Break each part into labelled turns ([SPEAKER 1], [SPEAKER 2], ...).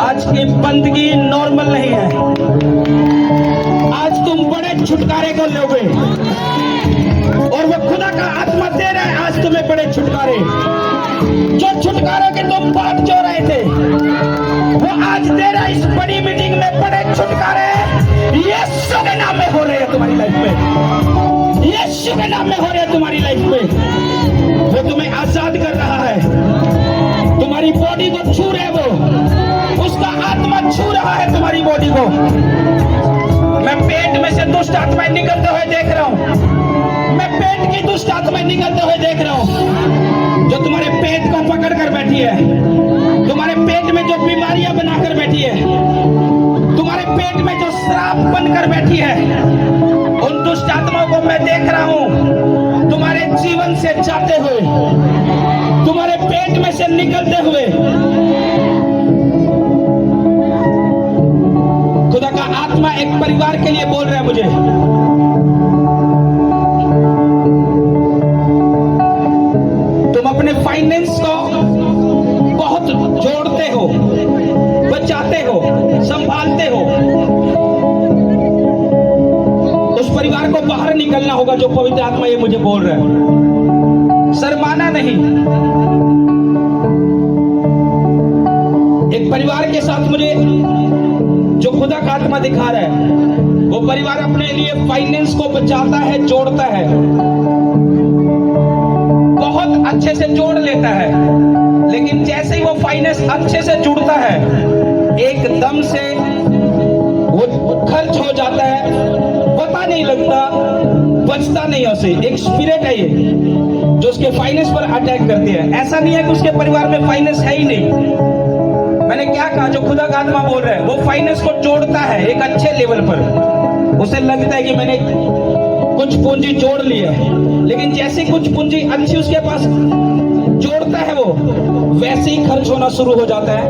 [SPEAKER 1] आज की बंदगी नॉर्मल नहीं है। आज तुम बड़े छुटकारे को लोगे और वो खुदा का आत्मा दे रहा है आज तुम्हें बड़े छुटकारे। जो छुटकारों के तुम बात जो रहे थे वो आज दे रहा है इस बड़ी मीटिंग में बड़े छुटकारे यीशु के नाम में हो रहे हैं तुम्हारी लाइफ में। यीशु के नाम में हो रहे हैं तुम्हारी लाइफ में। वो तुम्हें आजाद कर रहा है, तुम्हारी बॉडी को छू रहे वो, उसका आत्मा छू रहा है तुम्हारी बॉडी को। मैं पेट में से दुष्ट आत्माएं निकलते हुए देख रहा हूं। मैं पेट की दुष्ट आत्माएं निकलते हुए देख रहा हूं जो तुम्हारे पेट को पकड़ कर बैठी है, तुम्हारे पेट में जो बीमारियां बनाकर बैठी है, तुम्हारे पेट में जो श्राप बनकर बैठी है, उन दुष्ट आत्माओं को मैं देख रहा हूं तुम्हारे जीवन से जाते हुए, तुम्हारे पेट में से निकलते हुए। खुदा का आत्मा एक परिवार के लिए बोल रहा है मुझे, तुम अपने फाइनेंस को बहुत जोड़ते हो, बचाते हो, संभालते हो। उस परिवार को बाहर निकलना होगा जो पवित्र आत्मा ये मुझे बोल रहा है। शर्माना नहीं। एक परिवार के साथ मुझे जो खुदा का आत्मा दिखा रहा है, वो परिवार अपने लिए फाइनेंस को बचाता है, जोड़ता है, बहुत अच्छे से जोड़ लेता है, लेकिन जैसे ही वो फाइनेंस अच्छे से जुड़ता है एकदम से वो खर्च हो जाता है, पता नहीं लगता, बचता नहीं है उसे। एक स्पिरिट है ये जो उसके फाइनेंस पर अटैक करती है। ऐसा नहीं है कि उसके परिवार में फाइनेंस है ही नहीं। मैंने क्या कहा, जो खुदा का आत्मा बोल रहा है वो फाइनेंस को जोड़ता है एक अच्छे लेवल पर। उसे लगता है कि मैंने कुछ पूंजी जोड़ ली है, लेकिन जैसे कुछ पूंजी अच्छी उसके पास जोड़ता है वो, वैसे ही खर्च होना शुरू हो जाता है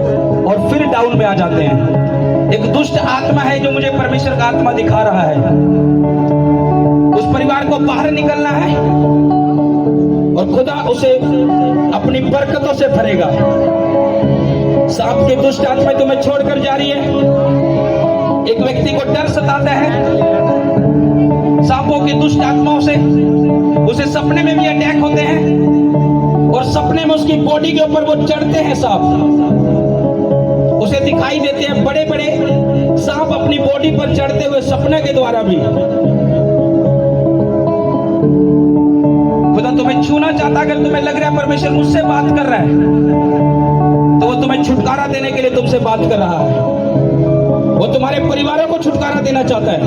[SPEAKER 1] और फिर डाउन में आ जाते हैं। एक दुष्ट आत्मा है जो मुझे परमेश्वर का आत्मा दिखा रहा है। उस परिवार को बाहर निकलना है और खुदा उसे अपनी बरकतों से भरेगा। सांप की दुष्ट आत्मा तुम्हें छोड़कर जा रही है। एक व्यक्ति को डर सताता है सांपों की दुष्ट आत्माओं से, उसे सपने में भी अटैक होते हैं और सपने में उसकी बॉडी के ऊपर वो चढ़ते हैं सांप, उसे दिखाई देते हैं बड़े बड़े सांप अपनी बॉडी पर चढ़ते हुए सपने के द्वारा भी। खुदा तुम्हें छूना चाहता, अगर तुम्हें लग रहा है परमेश्वर मुझसे बात कर रहा है, तो वो तुम्हें छुटकारा देने के लिए तुमसे बात कर रहा है। वो तुम्हारे परिवारों को छुटकारा देना चाहता है,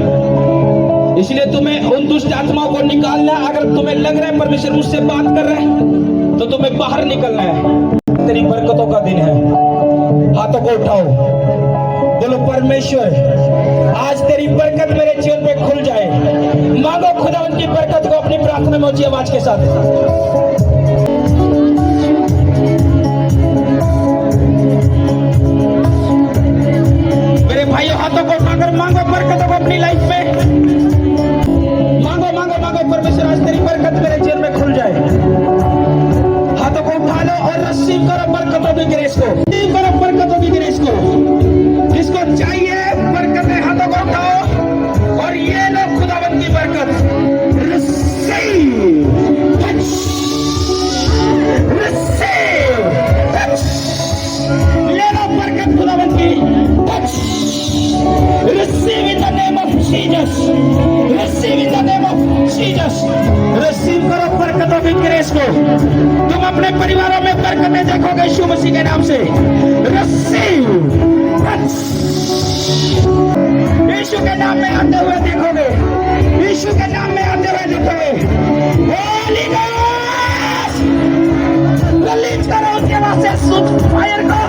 [SPEAKER 1] इसलिए तुम्हें उन दुष्ट आत्माओं को निकालना। अगर तुम्हें लग रहा है परमेश्वर मुझसे बात कर रहा है, तो तुम्हें बाहर निकलना है। तेरी बरकतों का दिन है। हाथों को उठाओ, बोलो परमेश्वर आज तेरी बरकत मेरे जीवन में खुल जाए। मांगो खुदा उनकी बरकत को अपनी प्रार्थना में ऊंची आवाज के साथ। भाइयों हाथों को उठाकर मांगो बरकतों को अपनी लाइफ में। मांगो मांगो मांगो परमेश्वर आज तेरी बरकत मेरे जीवन में खुल जाए। हाथों को उठा लो और रिसीव करो बरकतों की ग्रेस को। रिसीव करो बरकतों की ग्रेस को। जिसको चाहिए बरकतें हाथों को उठाओ और ये लो खुदावन की बरकत। रिसीव रिसीव ले लो बरकत खुदावन की। Receive in the name of Jesus. Receive in the name of Jesus. Receive करो बरकतों की ग्रेस को। तुम अपने परिवारों में बरकतें देखोगे यीशु मसीह के नाम से। Receive. यीशु के नाम में आते हुए देखोगे। यीशु के नाम में आते हुए देखोगे। Holy Ghost. रिलीज करो उसके वास्ते शुद्ध फायर को।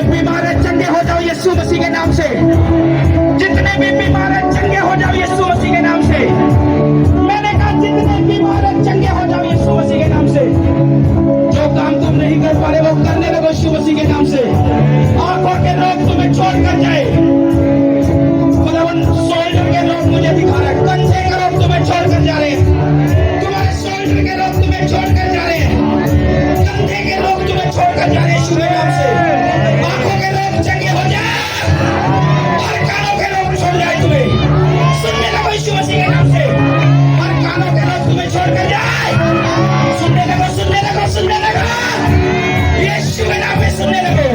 [SPEAKER 1] बीमार है चंगे हो जाओ यीशु मसीह के नाम से। जितने भी बीमार है चंगे हो जाओ यीशु मसीह के नाम से। मैंने कहा जितने बीमार है चंगे हो जाओ यीशु मसीह के नाम से। छोड़कर जा रहे यीशु के नाम से। आंखों के रोग चंगे हो जाए और कानों के रोग छोड़ जाए तुम्हें। सुनने लगो यीशु मसीह के नाम से और कानों के रोग तुम्हें छोड़कर जाए। सुनने लगो, सुनने लगो, सुनने लगो, यीशु के नाम में सुनने लगो,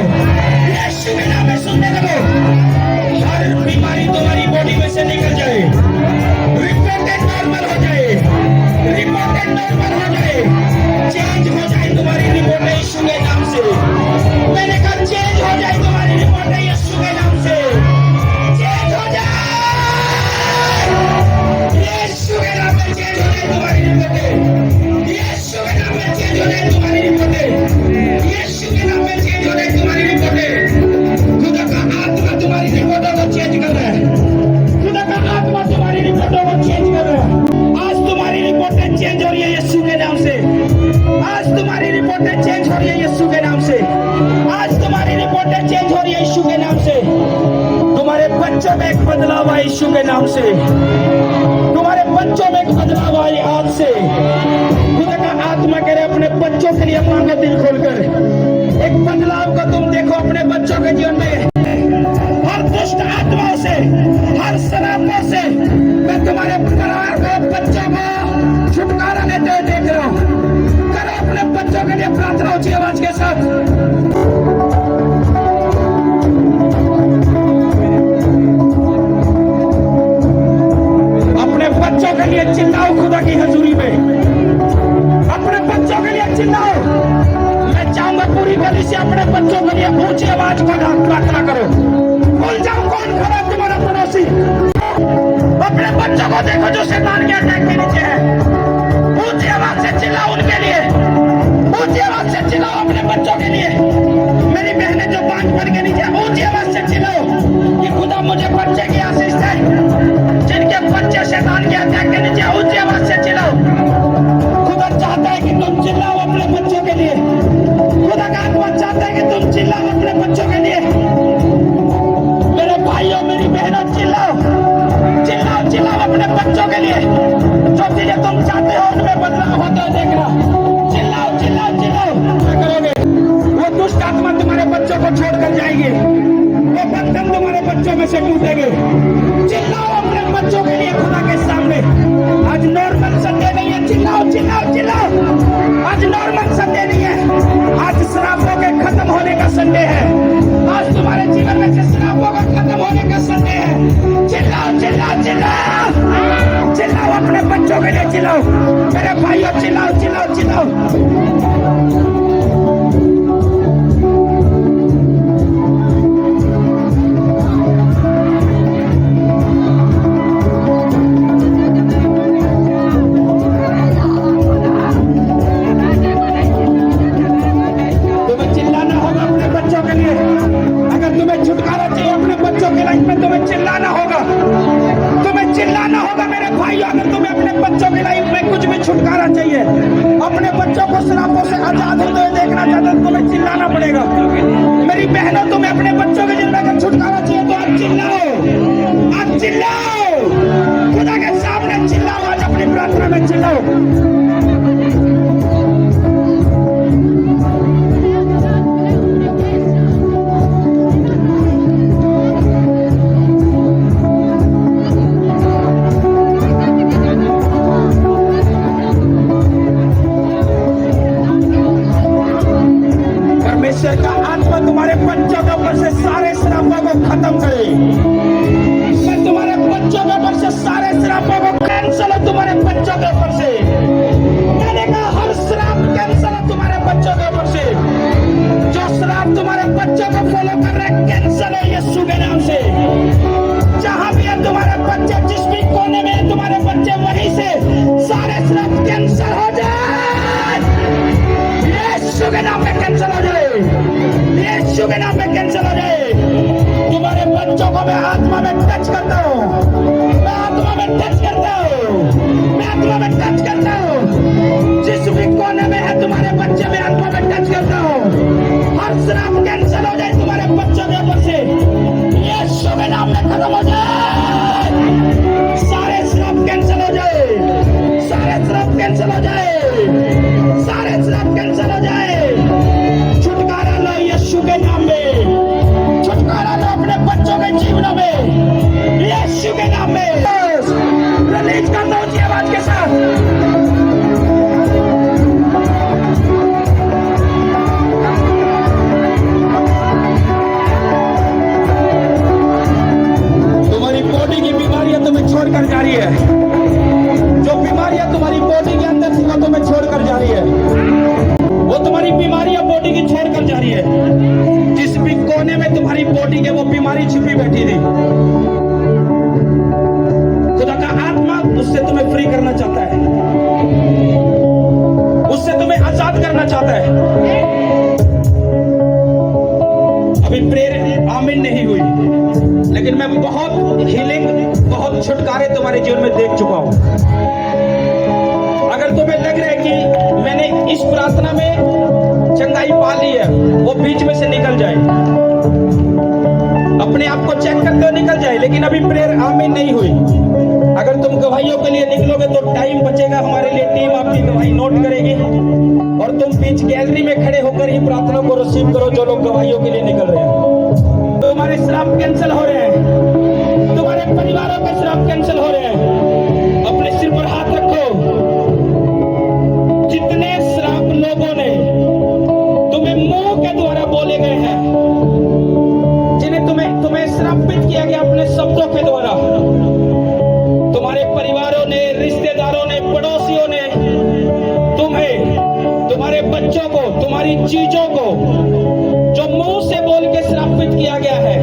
[SPEAKER 1] यीशु के नाम में सुनने लगो। हर बीमारी तुम्हारी बॉडी में से निकल जाए, रिपोर्टेड नॉर्मल हो जाए, रिपोर्टेड नॉर्मल हो जाए, चेंज हो जाए तुम्हारी रिपोर्ट यीशु के नाम से। मैंने कहा चेंज हो जाए तुम्हारी रिपोर्ट यीशु के नाम से, चेंज हो जाए यीशु के नाम में, चेंज हो जाए तुम्हारी रिपोर्ट यीशु के नाम में, चेंज हो जाए तुम्हारी रिपोर्ट यीशु के नाम में, चेंज हो जाए तुम्हारी रिपोर्ट। खुदा का आत्मा तुम्हारी रिपोर्टों को चेंज कर रहा है, खुदा का आत्मा तुम्हारी रिपोर्टों को चेंज कर रहा है। आज तुम्हारी रिपोर्टें चेंज हो रही है यीशु के नाम से, आज तुम्हारी रिपोर्टें चेंज हो रही है यीशु के नाम से, आज तुम्हारी रिपोर्टें चेंज हो रही है यीशु के नाम से। तुम्हारे बच्चों में एक बदलाव आए यीशु के नाम से, तुम्हारे बच्चों में एक बदलाव आए आज से। खुदा का आत्मा कह रहे अपने बच्चों के लिए मांगो दिल खोलकर, एक बदलाव को तुम देखो अपने बच्चों के जीवन में। हर दुष्ट आत्माओं से, हर शराबों से मैं तुम्हारे परिवार को, बच्चों को छुटकारा लेते हुए देख रहा हूं। करो अपने बच्चों के लिए प्रार्थना ऊंची आवाज के साथ। अपने बच्चों के लिए चिल्लाओ खुदा की हजूरी में, अपने बच्चों के लिए चिल्लाओ। मैं चाहूंगा पूरी गली से अपने बच्चों के लिए ऊंची आवाज को प्रार्थना करो। बोल जाओ कौन खड़ा तुम्हारा पड़ोसी, अपने बच्चों को देखो जो शैतान के अटैक के नीचे है, ऊंची आवाज से चिल्लाओ उनके लिए, ऊंची आवाज से चिल्लाओ अपने बच्चों के लिए। मेरी बहनें जो बांझपन के नीचे, ऊंची आवाज से चिल्लाओ कि खुदा मुझे बच्चे की आशीष है, जिनके बच्चे शैतान के अटैक के नीचे, ऊंची आवाज से चिल्लाओ। खुदा चाहता है कि तुम चिल्लाओ अपने बच्चों के लिए, खुदा का आत्मा चाहता है कि तुम चिल्लाओ अपने बच्चों के लिए। मेरे भाइयों, मेरी बहनों, चिल्लाओ, चिल्लाओ, चिल्लाओ अपने बच्चों के लिए। जो चीजें तुम चाहते हो उनमें बदलाव होता है देखना। चिल्लाओ, चिल्लाओ, चिल्लाओ। क्या करोगे? वो दुष्ट आत्मा तुम्हारे बच्चों को छोड़कर जाएगी, वो बंधन तुम्हारे बच्चों में से टूटेंगे। चिल्लाओ अपने बच्चों के लिए खुदा के सामने। आज नॉर्मल संडे नहीं है, चिल्लाओ, चिल्लाओ, चिल्लाओ। आज नॉर्मल संडे नहीं है, आज शराबों के खत्म होने का संडे है। आज तुम्हारे जीवन में से शराबों का खत्म होने का संडे है। चिल्लाओ, चिल्लाओ, चिल्लाओ, चिल्लाओ अपने बच्चों के लिए चिल्लाओ। मेरे भाइयों चिल्लाओ, चिल्लाओ, चिल्लाओ। छुटकारा चाहिए अपने बच्चों के लाइफ में, तुम्हें चिल्लाना होगा, तुम्हें चिल्लाना होगा मेरे भाइयों। अगर तुम्हें अपने बच्चों की लाइफ में कुछ भी छुटकारा चाहिए, अपने बच्चों को शराबों से आजाद होते हुए देखना चाहते हो, तुम्हें चिल्लाना पड़ेगा। मेरी बहनों, तुम्हें अपने बच्चों के जिंदगी में छुटकारा चाहिए तो आज चिल्लाओ, आज चिल्लाओ, खुदा के सामने चिल्लाओ, आज अपनी प्रार्थना में चिल्लाओ। का आत्मा तुम्हारे बच्चों के ऊपर से सारे श्रापों को खत्म करे। मैं तुम्हारे बच्चों के ऊपर से सारे श्रापों को कैंसल हो, तुम्हारे बच्चों के ऊपर से। मैंने कहा हर श्राप कैंसल हो तुम्हारे बच्चों के ऊपर से। जो श्राप तुम्हारे बच्चों को फॉलो कर रहे हैं कैंसल है यीशु के नाम से। जहां भी है तुम्हारे बच्चे, जिस भी कोने में है तुम्हारे बच्चे, वहीं से सारे श्राप कैंसल हो जाए, यीशु के नाम में कैंसल हो जाए, यीशु के नाम में कैंसल हो जाए। तुम्हारे बच्चों को मैं आत्मा में टच करता हूँ, मैं आत्मा में टच करता हूँ, मैं आत्मा में टच करता हूँ। जिस भी कोने में है तुम्हारे बच्चे, मैं आत्मा में टच करता हूँ। हर श्राप कैंसल हो जाए तुम्हारे बच्चों के ऊपर से, यीशु के नाम में खत्म हो जाए। सारे श्राप कैंसल हो जाए, सारे श्राप कैंसल हो जाए, सारे श्राप कैंसल हो जाए। तुम्हारे जीवन में देख चुका हूं। अगर तुम्हें लग रहा है कि मैंने इस प्रार्थना में चंगाई पा ली है, वो बीच में से निकल जाए, अपने आप को चेक करते हुए निकल जाए, लेकिन अभी प्रेयर आमीन नहीं हुई। अगर तुम गवाहियों के लिए निकलोगे तो टाइम बचेगा, हमारे लिए टीम आपकी गवाही नोट करेगी और तुम बीच गैलरी में खड़े होकर ही प्रार्थना को रिसीव करो जो लोग गवाहियों के लिए निकल रहे हैं। तुम्हारे श्राप कैंसिल हो रहे हैं, तुम्हारे परिवारों के श्राप कैंसिल हो रहे हैं। अपने सिर पर हाथ रखो। जितने श्राप लोगों ने तुम्हें मुंह के द्वारा बोले गए हैं, जिन्हें तुम्हें श्रापित किया गया अपने शब्दों के द्वारा, तुम्हारे परिवारों ने, रिश्तेदारों ने, पड़ोसियों ने तुम्हें, तुम्हारे बच्चों को, तुम्हारी चीजों को जो मुंह से बोल के श्रापित किया गया है,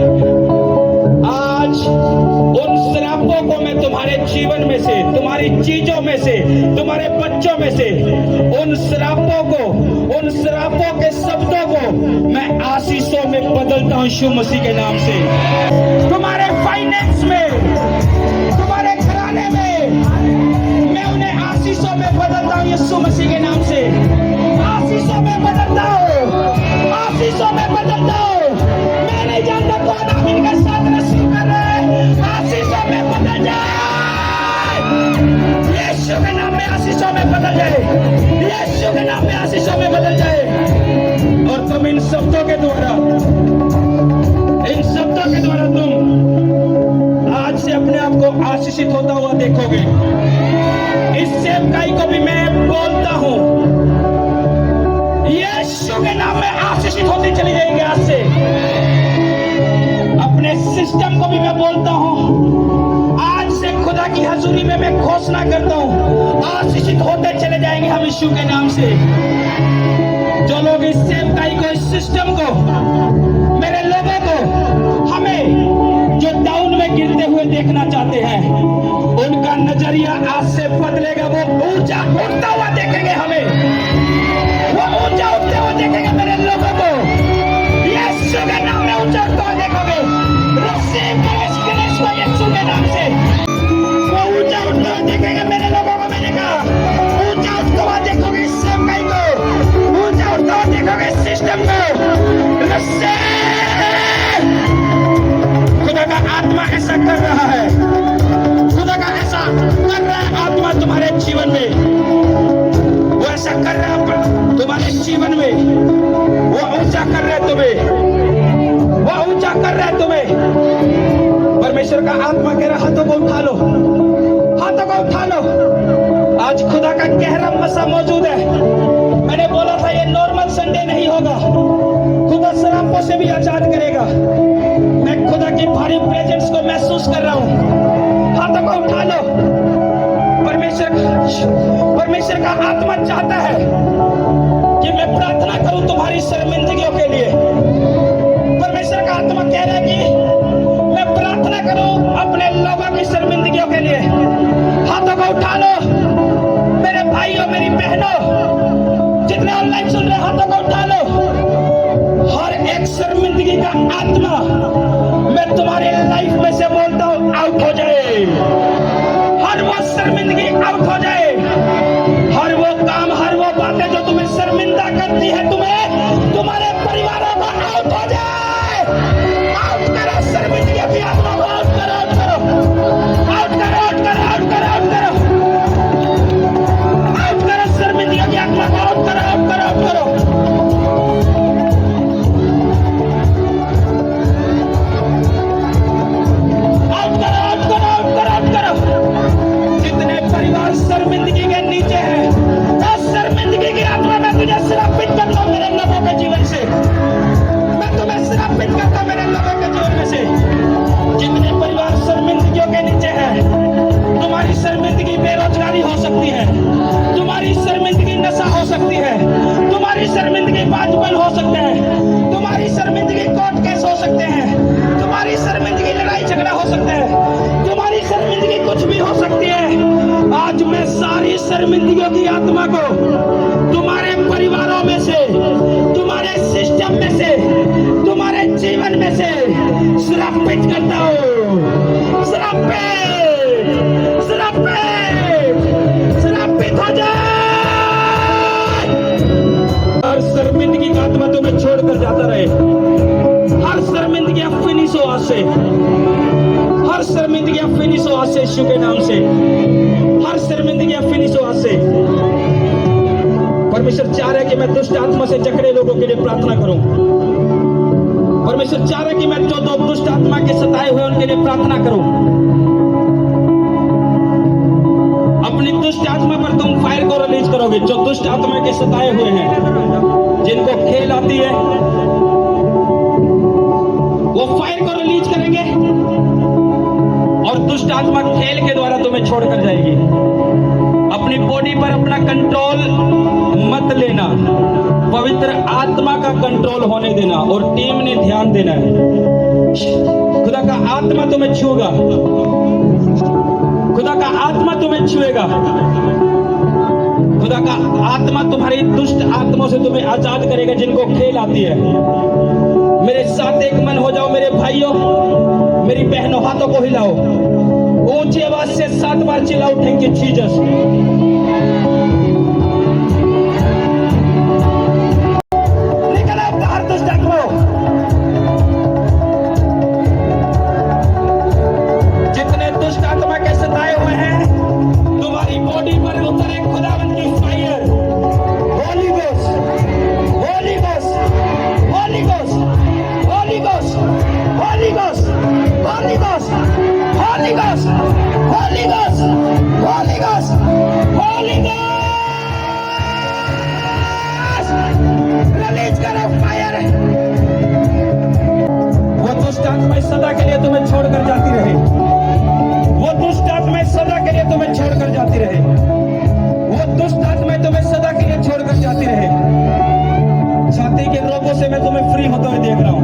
[SPEAKER 1] आज उन श्रापों को मैं तुम्हारे जीवन में से, तुम्हारी चीजों में से, तुम्हारे बच्चों में से, उन श्रापों को, उन श्रापों के शब्दों को मैं आशीषों में बदलता हूं यीशु मसीह के नाम से। तुम्हारे फाइनेंस में, तुम्हारे घराने में, मैं उन्हें आशीषों में बदलता हूं यीशु मसीह के नाम से। आशीषों में बदलता हूं, आशीषों में बदलता हूं। मैं नहीं जानता कौन आमीन के साथ रसीद कर रहा है। आशीषों में बदल जाए, यीशु के नाम में आशीषों में बदल जाए, यीशु के नाम में आशीषों में बदल जाए। और तुम इन शब्दों के द्वारा, इन शब्दों के द्वारा तुम आज से अपने आप को आशीषित होता हुआ देखोगे। इस सेवकाई को भी मैं बोलता हूं, यीशु के नाम में आशीषित होती चली जाएगी। आज से अपने सिस्टम को भी मैं बोलता हूं, आज से खुदा की हजूरी में मैं घोषणा करता हूं, आशीषित होते चले जाएंगे हम यीशु के नाम से। जो लोग इस सेवकाई को, इस सिस्टम को, मेरे लोगों को, हमें जो डाउन में गिरते हुए देखना चाहते हैं, उनका नजरिया आज से बदलेगा। वो ऊंचा उठता हुआ देखेंगे हमें, वो ऊंचा उठते हुए देखेंगे मेरे लोगों को। यीशु के नाम में ऊंचा उठता हुआ देखोगे। रिसीव करो इस गणेश को यीशु के नाम से। वो ऊंचा उठता हुआ देखेंगे मेरे लोगों को। मैंने कहा ऊंचा उठता हुआ देखोगे इस सेवकाई को, ऊंचा उठता हुआ देखोगे इस सिस्टम को। खुदा का आत्मा ऐसा कर रहा है, खुदा का ऐसा कर रहा है आत्मा तुम्हारे जीवन में। वो ऐसा कर रहा है तुम्हारे जीवन में, वो ऊंचा कर रहा है तुम्हें, वो ऊंचा कर रहा है तुम्हें। परमेश्वर का आत्मा कह रहा है हाथों को उठा लो, हाथों को उठा लो। आज खुदा का गहरा मसा मौजूद है। मैंने बोला था ये नॉर्मल संडे नहीं होगा, खुदा शराबों से भी आजाद करेगा। मैं खुदा की भारी प्रेजेंस को महसूस कर रहा हूं। हाथों को उठा लो। परमेश्वर का आत्मा चाहता है कि मैं प्रार्थना करूं तुम्हारी शर्मिंदगियों के लिए। परमेश्वर का आत्मा कह रहा है कि मैं प्रार्थना करूं अपने लोगों की शर्मिंदगियों के लिए। हाथों को उठा लो मेरे भाइयों, मेरी बहनों, जितने ऑनलाइन सुन रहे, हाथों को उठा लो। हर एक शर्मिंदगी का आत्मा मैं तुम्हारे लाइफ में से बोलता हूं आउट हो जाए। हर वो शर्मिंदगी आउट हो जाए, हर वो काम, हर वो बातें जो तुम्हें शर्मिंदा करती है, तुम्हें, तुम्हारे परिवारों को आउट हो जाए। आउट करो शर्मिंदगी की आत्मा को, आउट करो, आउट करो, आउट करो, आउट करो, आउट करो, आउट करो, आउट करो शर्मिंदगी की आत्मा को, आउट करो, आउट करो, आउट करो। परिवार शर्मिंदगी के नीचे है, उस शर्मिंदगी की आत्मा मैं तुझे श्रापित करता हूं मेरे लोगों के जीवन से। मैं तुम्हें श्रापित करता हूं मेरे लोगों के जीवन में से। जितने परिवार शर्मिंदगियों के नीचे है, तुम्हारी शर्मिंदगी बेरोजगारी हो सकती है, तुम्हारी शर्मिंदगी नशा हो सकती है, तुम्हारी शर्मिंदगी बाजपन हो सकते हैं, तुम्हारी शर्मिंदगी कोर्ट केस हो सकते हैं, तुम्हारी शर्मिंदगी लड़ाई झगड़ा हो सकता है, तुम्हारी शर्मिंदगी कुछ भी हो सकती है। आज मैं सारी शर्मिंदगियों की आत्मा को तुम्हारे परिवारों में से, तुम्हारे सिस्टम में से, तुम्हारे जीवन में से श्रापित करता हूं। श्रापित, आज से, हर शर्मिंदगियां फिनिश हो आज से यीशु के नाम से, हर शर्मिंदगियां फिनिश हो आज से। परमेश्वर चाह रहा है कि मैं दुष्ट आत्मा से जकड़े लोगों के लिए प्रार्थना करूं। परमेश्वर चाह रहा है कि मैं जो दो दुष्ट आत्मा के सताए हुए उनके लिए प्रार्थना करूं। अपनी दुष्ट आत्मा पर तुम फायर को रिलीज करोगे। जो दुष्ट आत्मा के सताए हुए हैं, जिनको खेल आती है, वो फायर को रिलीज करेंगे और दुष्ट आत्मा खेल के द्वारा तुम्हें छोड़कर जाएगी। अपनी बॉडी पर अपना कंट्रोल मत लेना, पवित्र आत्मा का कंट्रोल होने देना और टीम ने ध्यान देना है। खुदा का आत्मा तुम्हें छूएगा, खुदा का आत्मा तुम्हें छुएगा, खुदा का आत्मा तुम्हारी दुष्ट आत्माओं से तुम्हें आजाद करेगा जिनको खेल आती है। मेरे साथ एक मन हो जाओ मेरे भाइयों, मेरी बहनों, हाथों को हिलाओ, ऊंची आवाज से 7 बार चिल्लाओ, थैंक यू जीसस। निकलो बाहर दुष्ट आत्माओं। जितने दुष्ट आत्मा के सताए हुए हैं, तुम्हारी बॉडी पर उतरे खुदावंद की fire. Holi ghost, Holi ghost, Holi ghost, Holi ghost, Holi ghost, Holi ghost, Holi ghost, Holi ghost, Holi ghost, Holi ghost, release करो फायर। वो दुष्ट आत्माएं सदा के लिए तुम्हें छोड़कर जाती रहे, वो दुष्ट आत्माएं सदा के लिए तुम्हें छोड़कर जाती रहे, वो दुष्ट आत्माएं तुम्हें सदा के लिए छोड़कर जाती रहे। छाती के रोगों से मैं तुम्हें फ्री होते हुए देख रहा हूं,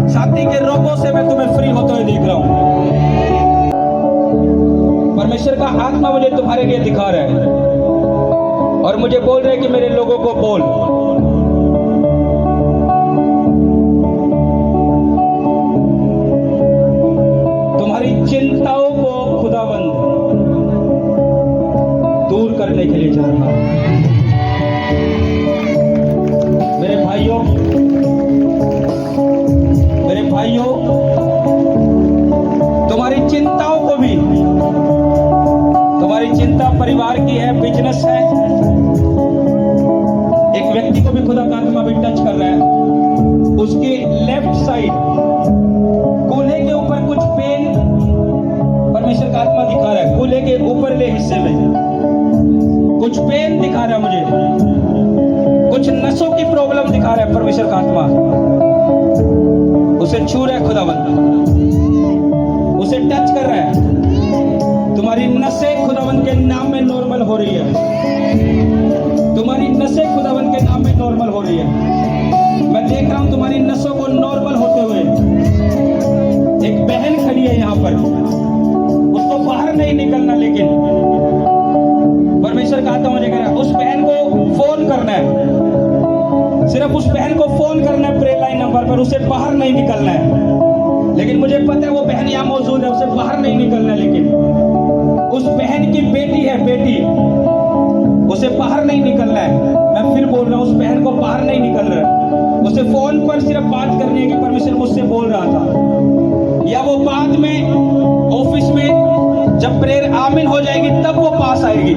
[SPEAKER 1] छाती के रोगों से मैं तुम्हें फ्री होते हुए देख रहा हूं। परमेश्वर का आत्मा मुझे तुम्हारे लिए दिखा रहा है और मुझे बोल रहे कि मेरे लोगों को बोल, तुम्हारी चिंताओं को खुदावंद दूर करने के लिए जा रहा हूं। मेरे भाइयों, मेरे भाइयों, तुम्हारी चिंताओं को भी, तुम्हारी चिंता परिवार की है, बिजनेस है, एक व्यक्ति को भी खुदा का आत्मा भी टच कर रहा है। उसके लेफ्ट साइड कूल्हे के ऊपर कुछ पेन परमेश्वर का आत्मा दिखा रहा है। कूल्हे के ऊपरले हिस्से में कुछ पेन दिखा रहा है मुझे, कुछ नसों की प्रॉब्लम दिखा रहा है परमेश्वर का आत्मा। उसे छू रहा है खुदावंद, उसे टच कर रहा है। तुम्हारी नसें खुदावंद के नाम में नॉर्मल हो रही है, तुम्हारी नसें खुदावंद के नाम में नॉर्मल हो रही है। मैं देख रहा हूं तुम्हारी नसों को नॉर्मल होते हुए। एक बहन खड़ी है यहां पर, उसको बाहर नहीं निकलना, लेकिन परमेश्वर का आत्मा मुझे कह रहा है उस बहन को फोन करना है, सिर्फ उस बहन को फोन करना है प्रेयर लाइन नंबर पर, उसे बाहर नहीं निकलना है। लेकिन मुझे पता है वो बहन यहां मौजूद है, उसे बाहर नहीं निकलना है। लेकिन उस बहन की बेटी है, बेटी, उसे बाहर नहीं निकलना है। मैं फिर बोल रहा हूं, उस बहन को बाहर नहीं निकल रहा है। उसे फोन पर सिर्फ बात करनी है कि परमेश्वर मुझसे बोल रहा था, या वो बाद में ऑफिस में जब प्रेयर आमीन हो जाएगी तब वो पास आएगी,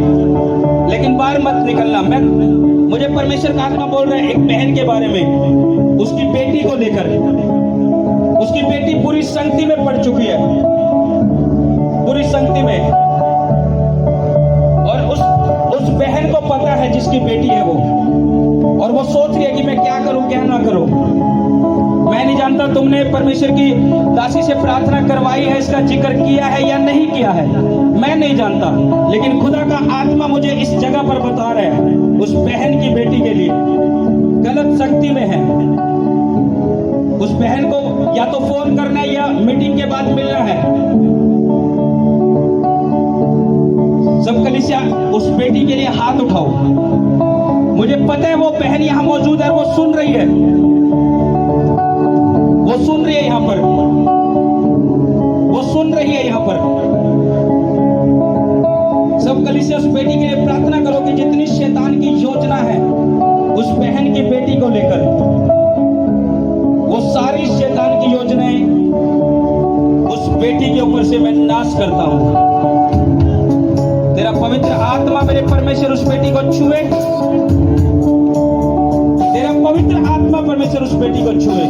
[SPEAKER 1] लेकिन बाहर मत निकलना। मुझे परमेश्वर का आत्मा बोल रहा है एक बहन के बारे में, उसकी बेटी को लेकर। उसकी बेटी पूरी संगति में पड़ चुकी है, पूरी संगति में, और उस बहन को पता है जिसकी बेटी है वो, और वो सोच रही है कि मैं क्या करूं क्या ना करूं। मैं नहीं जानता तुमने परमेश्वर की दासी से प्रार्थना करवाई है, इसका जिक्र किया है या नहीं किया है, मैं नहीं जानता। लेकिन खुदा का आत्मा मुझे इस जगह पर बता रहा है उस बहन की बेटी के लिए गलत शक्ति में है। उस बहन को या तो फोन करना है या मीटिंग के बाद मिलना है। सब कलीसिया उस बेटी के लिए हाथ उठाओ। मुझे पता है वो बहन यहां मौजूद है, वो सुन रही है, वो सुन रही है यहां पर, वो सुन रही है यहां पर। सब कलीसिया उस बेटी के लिए प्रार्थना करो कि जितनी शैतान की योजना है उस बहन की बेटी को लेकर, वो सारी शैतान की योजना मैं नाश करता हूं। तेरा पवित्र आत्मा मेरे परमेश्वर उस बेटी को छुए, तेरा पवित्र आत्मा परमेश्वर उस बेटी को छुए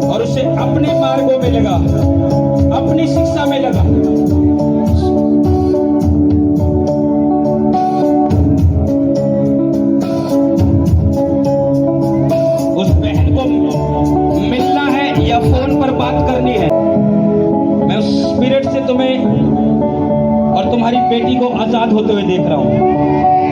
[SPEAKER 1] और उसे अपने मार्गों में लगा, अपनी शिक्षा में लगा। उस बहन को मिलना है या फोन पर बात करनी है, मैं उस स्पिरिट से तुम्हें और तुम्हारी बेटी को आजाद होते हुए देख रहा हूं।